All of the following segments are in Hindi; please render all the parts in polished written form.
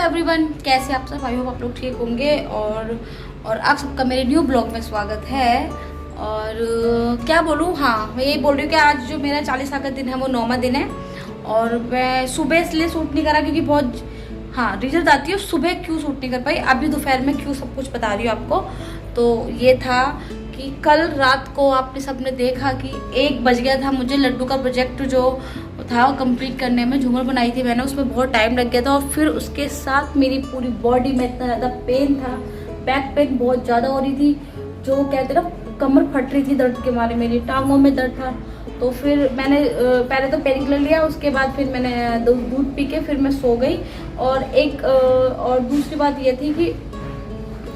एवरीवन, कैसे आप सब? आई होप आप लोग ठीक होंगे और आप सबका मेरे न्यू ब्लॉग में स्वागत है। और क्या बोलूँ, हाँ मैं यही बोल रही हूँ कि आज जो मेरा 40 का दिन है वो 9वां दिन है। और मैं सुबह इसलिए शूट नहीं करा क्योंकि बहुत, हाँ रीजन बताती हूँ सुबह क्यों शूट नहीं कर पाई, अभी दोपहर में क्यों सब कुछ बता रही हूँ आपको। तो ये था कि कल रात को आपने सबने देखा कि 1 बज गया था मुझे लड्डू का प्रोजेक्ट जो था वो कंप्लीट करने में। झूमर बनाई थी मैंने, उसमें बहुत टाइम लग गया था। और फिर उसके साथ मेरी पूरी बॉडी में इतना ज़्यादा पेन था, बैक पेन बहुत ज़्यादा हो रही थी, जो कहते ना कमर फट रही थी दर्द के मारे, मेरी टांगों में दर्द था। तो फिर मैंने पहले तो पेन किलर लिया, उसके बाद फिर मैंने दूध पी के फिर मैं सो गई। और दूसरी बात ये थी कि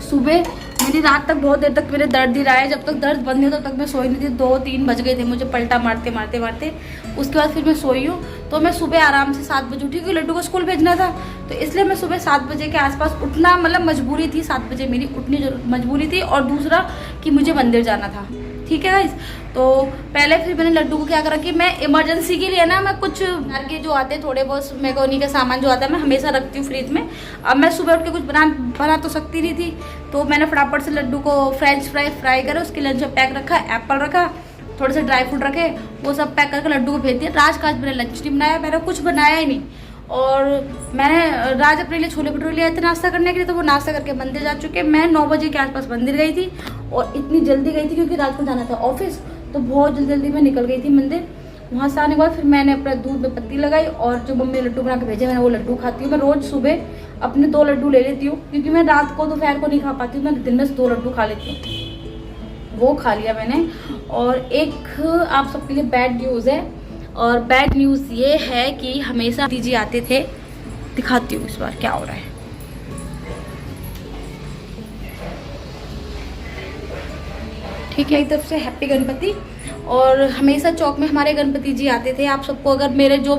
सुबह मेरी रात तक बहुत देर तक मेरे दर्द ही रहा है, जब तक दर्द बंद नहीं तब तक मैं सोई नहीं थी। 2-3 बज गए थे मुझे पलटा मारते मारते। उसके बाद फिर मैं सोई हूँ। तो मैं सुबह आराम से 7 बजे उठी क्योंकि लड्डू को स्कूल भेजना था, तो इसलिए मैं सुबह 7 बजे के आसपास उठना, मतलब मजबूरी थी, 7 बजे मेरी उठनी मजबूरी थी। और दूसरा कि मुझे मंदिर जाना था, ठीक है गाइस। तो पहले फिर मैंने लड्डू को क्या करा कि मैं इमरजेंसी के लिए ना, मैं कुछ घर के जो आते थोड़े बहुत मैकोनी का सामान जो आता है मैं हमेशा रखती हूँ फ्रिज में। अब मैं सुबह उठ के कुछ बना तो सकती नहीं थी, तो मैंने फटाफट से लड्डू को फ्रेंच फ्राई करे, उसके लंच में पैक रखा, एप्पल रखा, थोड़े से ड्राई फ्रूट रखे, वो सब पैक करके लड्डू को भेज दिया। राज मैंने लंच नहीं बनाया, मैंने कुछ बनाया ही नहीं। और मैंने राज अपने लिए छोले भटूरे ले आए थे नाश्ता करने के लिए, तो वो नाश्ता करके मंदिर जा चुके। मैं 9 बजे के आसपास मंदिर गई थी और इतनी जल्दी गई थी क्योंकि रात को जाना था ऑफिस, तो बहुत जल्दी मैं निकल गई थी मंदिर। वहाँ से आने के बाद फिर मैंने अपना दूध में पत्ती लगाई और जो मम्मी ने लड्डू बना के भेजे मैंने वो लड्डू खाती हूँ। मैं रोज सुबह अपने 2 लड्डू ले लेती हूँ क्योंकि मैं रात को दोपहर को नहीं खा पाती हूँ, मैं दिन में 2 लड्डू खा लेती हूँ। वो खा लिया मैंने। और एक आप सबके लिए बैड न्यूज़ है, और बैड न्यूज़ ये है कि हमेशा दीदी आते थे, दिखाती हूँ इस बार क्या हो रहा है। ठीक है, एक तरफ से हैप्पी गणपति। और हमेशा चौक में हमारे गणपति जी आते थे। आप सबको, अगर मेरे जो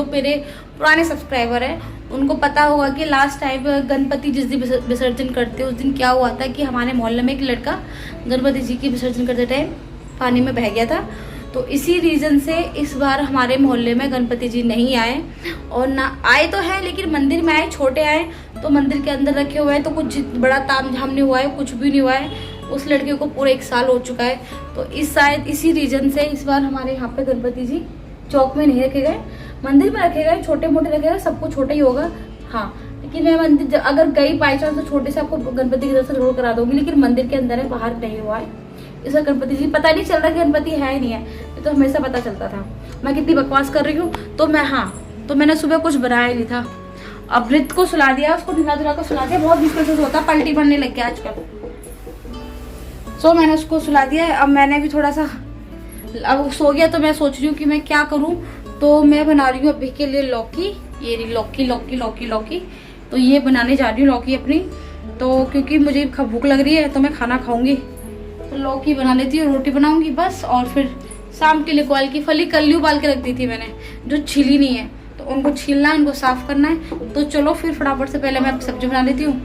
मेरे पुराने सब्सक्राइबर हैं उनको पता होगा कि लास्ट टाइम गणपति जिस दिन विसर्जन करते उस दिन क्या हुआ था कि हमारे मोहल्ले में एक लड़का गणपति जी की विसर्जन करते टाइम पानी में बह गया था। तो इसी रीज़न से इस बार हमारे मोहल्ले में गणपति जी नहीं आए, और ना आए तो है लेकिन मंदिर में आए, छोटे आए तो मंदिर के अंदर रखे हुए हैं, तो कुछ बड़ा तामझाम नहीं हुआ है, कुछ भी नहीं हुआ है। उस लड़के को पूरे 1 साल हो चुका है। तो इसी रीज़न से इस बार हमारे यहाँ पे गणपति जी चौक में नहीं रखे गए, मंदिर में रखे गए, छोटे मोटे रखे गए, सबको छोटा ही होगा। हाँ, लेकिन मैं मंदिर अगर गई बाई चांस तो छोटे से आपको गणपति के दर्शन जरूर करा दूंगी, लेकिन मंदिर के अंदर है, बाहर नहीं हुआ है। इसका गणपति जी पता नहीं चल रहा कि गणपति है ही नहीं है, ये तो हमेशा पता चलता था। मैं कितनी बकवास कर रही हूँ। तो मैंने सुबह कुछ बनाया नहीं था। अब रित को सुला दिया, उसको ढिला कर सुला दिया, बहुत मुश्किल से सोता, पलटी बनने लग गया आजकल। मैंने उसको सुला दिया। अब मैंने भी थोड़ा सा, अब सो गया तो मैं सोच रही हूँ कि मैं क्या करूँ। तो मैं बना रही हूँ अभी के लिए लौकी, ये लौकी। तो ये बनाने जा रही हूँ लौकी अपनी, तो क्योंकि मुझे भूख लग रही है तो मैं खाना खाऊंगी, तो लौकी बना लेती हूँ, रोटी बनाऊंगी बस। और फिर शाम के लिए ग्वाल की फली कल उबाल के रख दी थी मैंने, जो छिली नहीं है, तो उनको छीलना है, उनको साफ करना है। तो चलो फिर फटाफट से पहले मैं सब्जी बना लेती हूँ,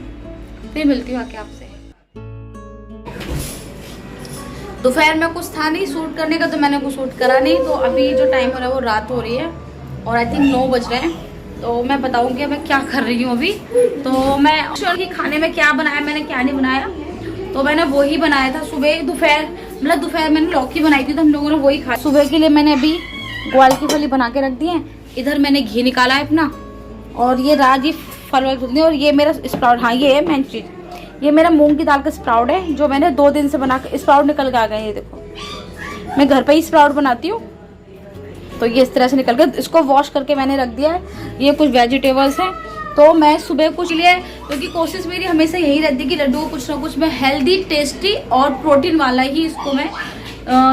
फिर मिलती हूँ आके आपसे। दोपहर में कुछ था नहीं शूट करने का, तो मैंने कुछ शूट करा नहीं। तो अभी जो टाइम हो रहा है वो रात हो रही है और आई थिंक 9 बज रहे हैं। तो मैं बताऊंगी मैं क्या कर रही हूँ अभी। तो मैं कि खाने में क्या बनाया मैंने, क्या नहीं बनाया, तो मैंने वही बनाया था सुबह। दोपहर मैंने लौकी बनाई थी, तो हम लोगों ने वही खाया। सुबह के लिए मैंने अभी ग्वाल की फली बना के रख दी है। इधर मैंने घी निकाला है अपना, और ये राजी फल और ये मेरा स्प्राउट, हाँ ये है मेन चीज़, ये मेरा मूंग की दाल का स्प्राउट है जो मैंने 2 दिन से बना के, स्प्राउट निकल के आ गए। ये देखो, मैं घर पे ही स्प्राउट बनाती हूँ, तो ये इस तरह से निकल के, इसको वॉश करके मैंने रख दिया है। ये कुछ वेजिटेबल्स हैं, तो मैं सुबह कुछ लिए, क्योंकि कोशिश मेरी हमेशा यही रहती है कि लड्डू को कुछ ना कुछ मैं हेल्दी, टेस्टी और प्रोटीन वाला ही इसको मैं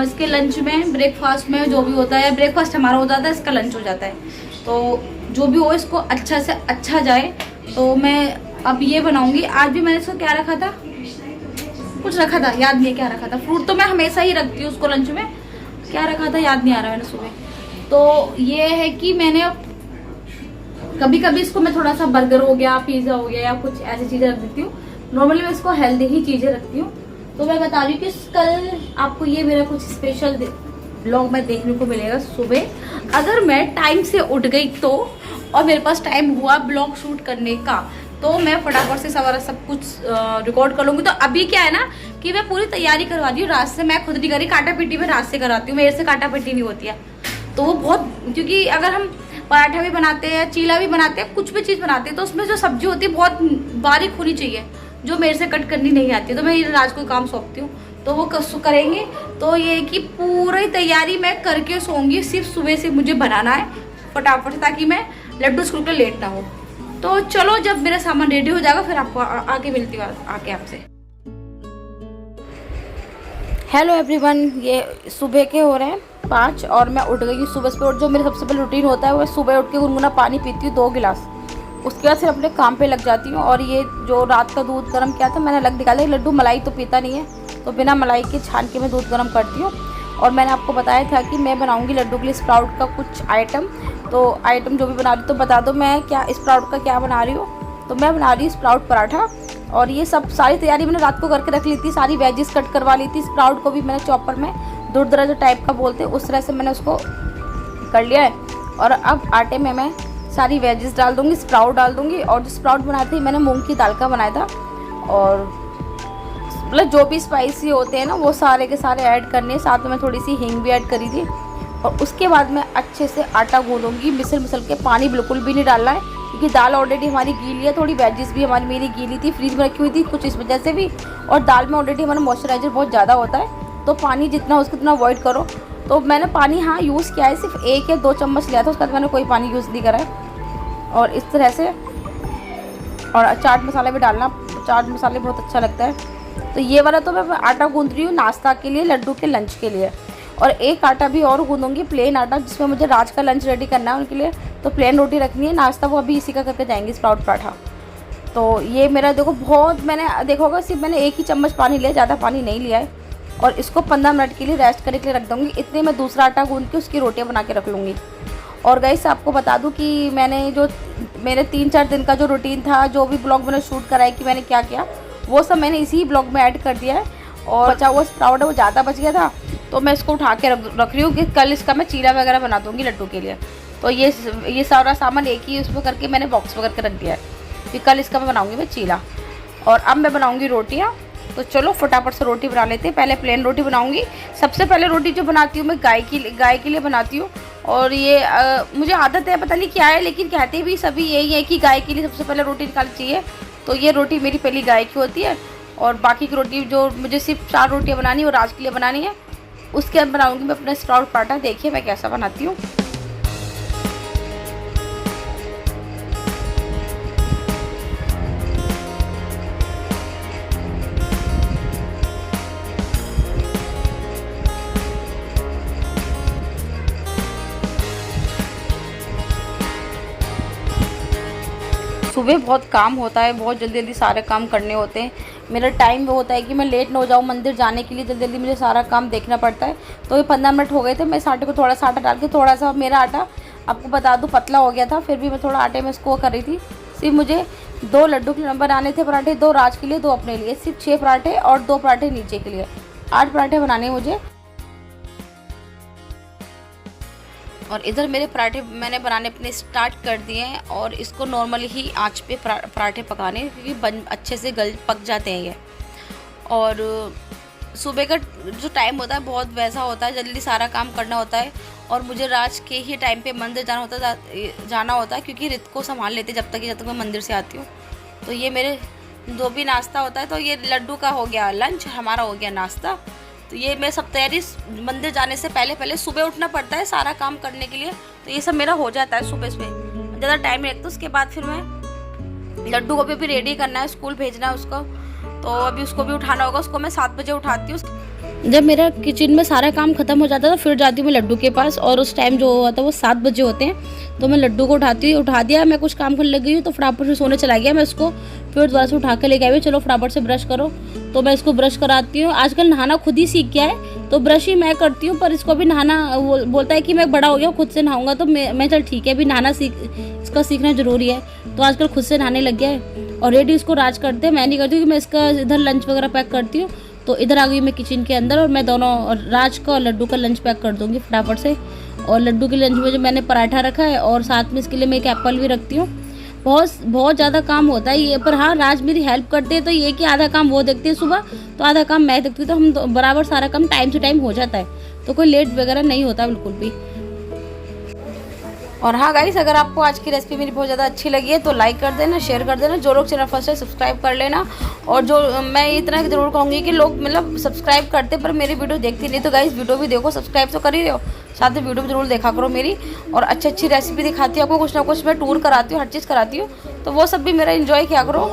इसके लंच में, ब्रेकफास्ट में जो भी होता है, ब्रेकफास्ट हमारा हो जाता है, इसका लंच हो जाता है, तो जो भी हो इसको अच्छा से अच्छा जाए। तो मैं अब ये बनाऊंगी। आज भी मैंने इसको क्या रखा था, कुछ रखा था, याद नहीं है क्या रखा था। फ्रूट तो मैं हमेशा ही रखती हूँ उसको लंच में, क्या रखा था याद नहीं आ रहा मैंने सुबह। तो ये है कि मैंने कभी कभी इसको मैं थोड़ा सा बर्गर हो गया, पिज्जा हो गया या कुछ ऐसी चीजें रख देती हूँ। नॉर्मली मैं इसको हेल्दी ही चीजें रखती हूँ। तो मैं बता रही हूँ कि कल आपको ये मेरा कुछ स्पेशल ब्लॉग में देखने को मिलेगा सुबह। अगर मैं टाइम से उठ गई तो, और मेरे पास टाइम हुआ ब्लॉग शूट करने का, तो मैं फटाफट से सवारा सब कुछ रिकॉर्ड कर लूँगी। तो अभी क्या है ना कि मैं पूरी तैयारी करवा रही हूँ रात से। मैं खुद नहीं करी, काटा पिट्टी में रात से कराती हूँ, मेरे से काटा पिट्टी नहीं होती है। तो वो बहुत, क्योंकि अगर हम पराठा भी बनाते हैं, चीला भी बनाते हैं, कुछ भी चीज़ बनाते हैं, तो उसमें जो सब्जी होती है बहुत बारीक होनी चाहिए, जो मेरे से कट करनी नहीं आती। तो मैं ये राज को काम सौंपती हूँ, तो वो करेंगे। तो ये कि पूरी तैयारी मैं करके सोऊंगी, सिर्फ सुबह से मुझे बनाना है फटाफट, ताकि मैं लड्डू स्कूल के लेट ना हो। तो चलो, जब मेरा सामान रेडी हो जाएगा फिर आपको आके मिलती हूँ आके आपसे। हेलो एवरीवन, ये सुबह के हो रहे हैं 5 और मैं उठ गई हूँ सुबह से। और जो मेरा सबसे पहले रूटीन होता है वो सुबह उठ के गुनगुना पानी पीती हूँ 2 गिलास। उसके बाद फिर अपने काम पे लग जाती हूँ। और ये जो रात का दूध गर्म किया था मैंने अलग निकाला। लड्डू मलाई तो पीता नहीं है, तो बिना मलाई के छान के मैं दूध गर्म करती हूँ। और मैंने आपको बताया था कि मैं बनाऊँगी लड्डू के लिए स्प्राउट का कुछ आइटम। तो आइटम जो भी बना रही हूँ तो बता दो मैं क्या स्प्राउट का क्या बना रही हूँ। तो मैं बना रही हूँ स्प्राउट पराठा। और ये सब सारी तैयारी मैंने रात को करके रख ली थी। सारी वेजिस कट करवा ली थी। स्प्राउट को भी मैंने चॉपर में दूर जो टाइप का बोलते हैं उस तरह से मैंने उसको कर लिया है। और अब आटे में मैं सारी वेजिस डाल दूँगी, स्प्राउट डाल दूँगी। और जो स्प्राउट बनाए थे मैंने मूंग की दाल का बनाया था। और मतलब जो भी स्पाइसी होते हैं ना वो सारे के सारे ऐड करने, साथ में थोड़ी सी हींग भी ऐड करी थी। और उसके बाद मैं अच्छे से आटा गूंदूंगी, मिसल के। पानी बिल्कुल भी नहीं डालना है, क्योंकि दाल ऑलरेडी हमारी गीली है, थोड़ी वेजिस भी मेरी गीली थी, फ्रीज में रखी हुई थी कुछ इस वजह से भी। और दाल में ऑलरेडी हमारा मॉइस्चराइजर बहुत ज़्यादा होता है, तो पानी जितना उसको उतना अवॉइड करो। तो मैंने पानी हाँ यूज़ किया है, सिर्फ 1 या 2 चम्मच लिया था, उसके बाद मैंने कोई पानी यूज़ नहीं करा है। और इस तरह से, और चाट मसाला भी डालना, चाट मसाले बहुत अच्छा लगता है। तो ये वाला तो मैं आटा गूंद रही हूँ नाश्ता के लिए, लड्डू के लंच के लिए। और एक आटा भी और गूंदूंगी, प्लेन आटा, जिसमें मुझे राज का लंच रेडी करना है उनके लिए। तो प्लेन रोटी रखनी है, नाश्ता वो अभी इसी का करके जाएंगी, स्प्राउट पराठा। तो ये मेरा देखो बहुत, मैंने देखा होगा सिर्फ मैंने 1 ही चम्मच पानी लिया, ज़्यादा पानी नहीं लिया है। और इसको 15 मिनट के लिए रेस्ट करने के लिए रख दूँगी। इतने में दूसरा आटा गूंद के उसकी रोटियाँ बना के रख लूँगी। और गाइस आपको बता दूँ कि मैंने जो मेरे 3-4 दिन का जो रूटीन था, जो भी ब्लॉग मैंने शूट कराया कि मैंने क्या किया, वो सब मैंने इसी ब्लॉग में ऐड कर दिया है। और बचा हुआ स्प्राउट है वो ज़्यादा बच गया था, तो मैं इसको उठा के रख रही हूँ कि कल इसका मैं चीला वगैरह बना दूँगी लड्डू के लिए। तो ये सारा सामान एक ही उसमें करके मैंने बॉक्स में करके रख दिया है कि कल इसका मैं बनाऊँगी मैं चीला। और अब मैं बनाऊँगी रोटियाँ। तो चलो फटाफट से रोटी बना लेते हैं। पहले प्लेन रोटी बनाऊँगी। सबसे पहले रोटी जो बनाती हूँ मैं गाय के लिए बनाती हूँ। और ये मुझे आदत है, पता नहीं क्या है, लेकिन कहते भी सभी यही है कि गाय के लिए सबसे पहले रोटी निकालनी चाहिए। तो ये रोटी मेरी पहली गाय की होती है। और बाकी की रोटी जो मुझे सिर्फ 4 रोटियाँ बनानी है और राज के लिए बनानी है, उसके अंदर बनाऊंगी मैं अपना स्प्राउट पराठा। देखिए मैं कैसा बनाती हूँ। सुबह बहुत काम होता है, बहुत जल्दी जल्दी सारे काम करने होते हैं। मेरा टाइम वो होता है कि मैं लेट ना हो जाऊँ मंदिर जाने के लिए, जल्दी जल्दी मुझे सारा काम देखना पड़ता है। तो ये 15 मिनट हो गए थे। मैं इस आटे को थोड़ा सा आटा डाल के, थोड़ा सा मेरा आटा आपको बता दूँ पतला हो गया था, फिर भी मैं थोड़ा आटे में इसको कर रही थी। सिर्फ मुझे 2 लड्डू के बनाने थे पराठे, 2 राज के लिए, 2 अपने लिए। सिर्फ 6 पराठे और 2 पराठे नीचे के लिए, 8 पराठे बनाने मुझे। और इधर मेरे पराठे मैंने बनाने अपने स्टार्ट कर दिए हैं। और इसको नॉर्मली ही आंच पे पराठे पकाने, क्योंकि अच्छे से पक जाते हैं ये। और सुबह का जो टाइम होता है बहुत वैसा होता है, जल्दी सारा काम करना होता है। और मुझे राज के ही टाइम पे मंदिर जाना होता है, क्योंकि रित को संभाल लेते जब तक मैं मंदिर से आती हूँ। तो ये मेरे जो भी नाश्ता होता है, तो ये लड्डू का हो गया लंच, हमारा हो गया नाश्ता। तो ये मैं सब तैयारी मंदिर जाने से पहले सुबह उठना पड़ता है सारा काम करने के लिए। तो ये सब मेरा हो जाता है सुबह, ज़्यादा टाइम नहीं लगता। उसके बाद फिर मैं लड्डू को भी रेडी करना है, स्कूल भेजना है उसको। तो अभी उसको भी उठाना होगा, उसको मैं 7 बजे उठाती हूँ। जब मेरा किचन में सारा काम खत्म हो जाता है तो फिर जाती हूँ मैं लड्डू के पास। और उस टाइम जो होता है वो 7 बजे होते हैं। तो मैं लड्डू को उठा दिया, मैं कुछ काम करने लग गई हूँ, तो फटाफट से सोने चला गया। मैं उसको फिर दोबारा से उठा के लेके आई, चलो फटाफट से ब्रश करो। तो मैं इसको ब्रश कराती हूँ। आजकल नहाना खुद ही सीख गया है, तो ब्रश ही मैं करती हूँ। पर इसको भी नहाना बोलता है कि मैं बड़ा हो गया खुद से नहाऊंगा। तो मैं चल ठीक है, अभी नहाना इसका सीखना ज़रूरी है। तो आजकल खुद से नहाने लग गया है। और रेडी इसको राज करते हैं, मैं नहीं करती हूँ कि मैं इसका इधर लंच वगैरह पैक करती हूँ। तो इधर आ गई मैं किचन के अंदर, और मैं दोनों राज का और लड्डू का लंच पैक कर दूँगी फटाफट से। और लड्डू के लंच में जो मैंने पराठा रखा है, और साथ में इसके लिए मैं एक एप्पल भी रखती हूँ। बहुत ज़्यादा काम होता है ये। पर हाँ, राज मेरी हेल्प करते हैं, तो ये कि आधा काम वो देखते हैं सुबह, तो आधा काम मैं देखती हूँ, तो हम तो बराबर सारा काम टाइम से टाइम हो जाता है, तो कोई लेट वगैरह नहीं होता बिल्कुल भी। और हाँ गाइस, अगर आपको आज की रेसिपी मेरी बहुत ज़्यादा अच्छी लगी है तो लाइक कर देना, शेयर कर देना। जो लोग चैनल फर्स्ट है सब्सक्राइब कर लेना। और जो मैं इतना ज़रूर कहूँगी कि लोग मतलब सब्सक्राइब करते पर मेरी वीडियो देखती नहीं, तो गाइस वीडियो भी देखो, सब्सक्राइब तो कर ही रहे हो, साथ में वीडियो भी जरूर देखा करो मेरी। और अच्छी रेसिपी दिखाती हूँ आपको, कुछ ना कुछ मैं टूर कराती हूँ, हर चीज़ कराती हूँ, तो वो सब भी मेरा इन्जॉय किया करो।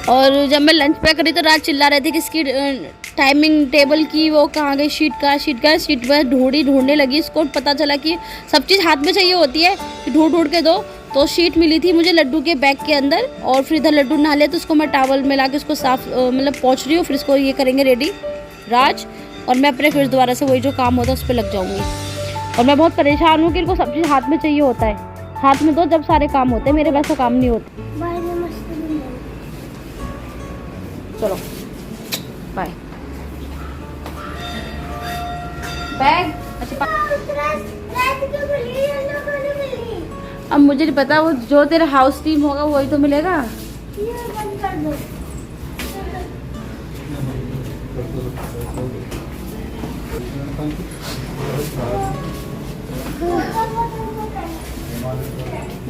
और जब मैं लंच पैक करी तो रात चिल्ला रहे थे कि इसकी टाइमिंग टेबल की वो कहाँ गई, शीट पर ढूंढने लगी। इसको पता चला कि सब चीज़ हाथ में चाहिए होती है, कि ढूंढ के दो। तो शीट मिली थी मुझे लड्डू के बैग के अंदर, और फिर इधर लड्डू नहा लिया, तो उसको मैं टॉवल में ला के उसको साफ मतलब पोंछ रही हूँ। फिर इसको ये करेंगे रेडी राज, और मैं अपने फिर दोबारा से वही जो काम होता है उस पर लग जाऊँगी। और मैं बहुत परेशान हूँ कि इनको सब चीज़ हाथ में चाहिए होता है, हाथ में दो जब सारे काम होते हैं, मेरे वैसा काम नहीं होता। चलो बाय। बैग अच्छा, अब मुझे नहीं पता, वो जो तेरा हाउस टीम होगा वही तो मिलेगा।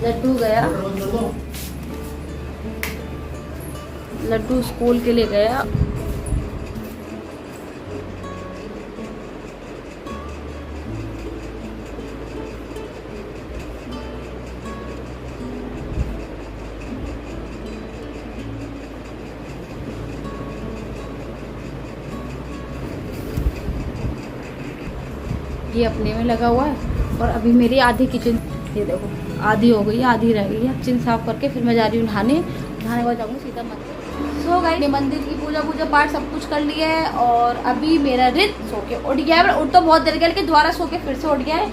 लड्डू गया, लड्डू स्कूल के लिए गया। ये अपने में लगा हुआ है। और अभी मेरी आधी किचन, ये देखो आधी हो गई है, आधी रह गई है। किचन साफ करके फिर मैं जा रही हूँ नहाने के बाद जाऊँगी सीधा मंदिर। सो गाइस, मंदिर की पूजा पाठ सब कुछ कर लिया है। और अभी मेरा रित सो के उठ गया है, उठ तो बहुत देर गया लेकिन दोबारा सो के फिर से उठ गया है।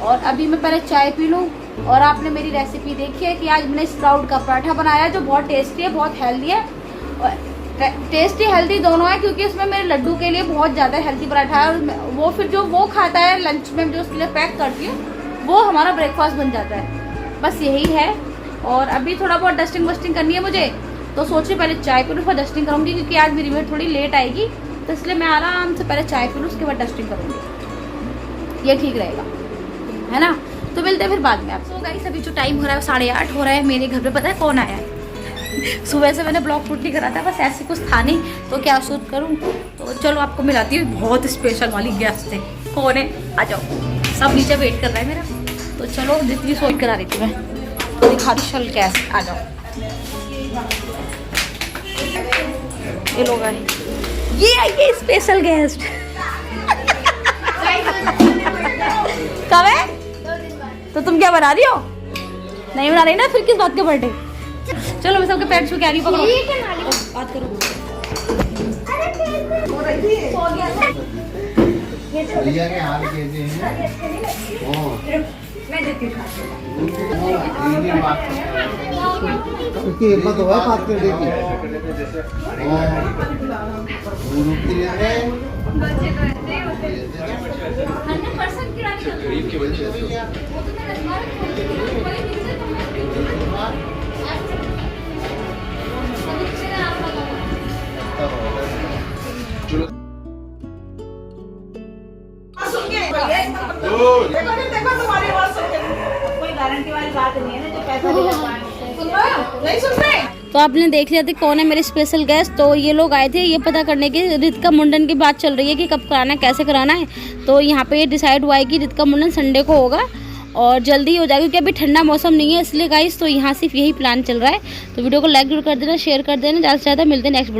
और अभी मैं पहले चाय पी लूँ। और आपने मेरी रेसिपी देखी है कि आज मैंने स्प्राउट का पराठा बनाया, जो बहुत टेस्टी है, बहुत हेल्दी है। और टेस्टी हेल्दी दोनों है, क्योंकि इसमें मेरे लड्डू के लिए बहुत ज़्यादा हेल्दी पराठा है। और वो फिर जो वो खाता है लंच में, जो उसके लिए पैक करती हूँ, वो हमारा ब्रेकफास्ट बन जाता है। बस यही है। और अभी थोड़ा बहुत डस्टिंग वस्टिंग करनी है मुझे, तो सोच रही पहले चाय पी लूँ फिर डस्टिंग करूँगी, क्योंकि आज मेरी वीडियो थोड़ी लेट आएगी, तो इसलिए मैं आराम से पहले चाय पी लूँ, उसके बाद डस्टिंग करूँगी। ये ठीक रहेगा, है ना। तो मिलते हैं फिर बाद में आप। सो गाइस, अभी जो टाइम हो रहा है 8:30 हो रहा है। मेरे घर पे पता है कौन आया है? सुबह से मैंने ब्लॉग शूट नहीं करा था, बस ऐसे कुछ था नहीं, तो क्या शूट करूँ। तो चलो आपको मिलाती हूँ, बहुत स्पेशल वाली गेस्ट है। कौन है? आ जाओ, सब नीचे वेट कर रहा है मेरा। तो चलो, जितनी शूट करा रही थी मैं, तो दिखा रही स्पेशल गेस्ट। आ जाओ, ये लोग आए, ये आइए स्पेशल गेस्ट। कब है? तो तुम क्या बना रही हो? नहीं बना रही ना, फिर किस बात के बर्थडे? चलो मैं सबके पैर छू के आ रही हूँ, पकड़ो बात करो। मैं देती हूँ। देखो तुम्हारी बात सुन के कोई गारंटी वाली बात नहीं है ना, जो पैसा देगा नहीं सुन रहे। तो आपने देख लिया था कौन है मेरे स्पेशल गेस्ट। तो ये लोग आए थे ये पता करने के, रित का मुंडन की बात चल रही है कि कब कराना है, कैसे कराना है। तो यहाँ पे ये डिसाइड हुआ है कि रित का मुंडन संडे को होगा। और जल्दी हो जाएगा, क्योंकि अभी ठंडा मौसम नहीं है इसलिए गाइस। तो यहाँ सिर्फ यही प्लान चल रहा है। तो वीडियो को लाइक जरूर कर देना, शेयर कर देना, ज़्यादा से ज़्यादा। मिलते हैं नेक्स्ट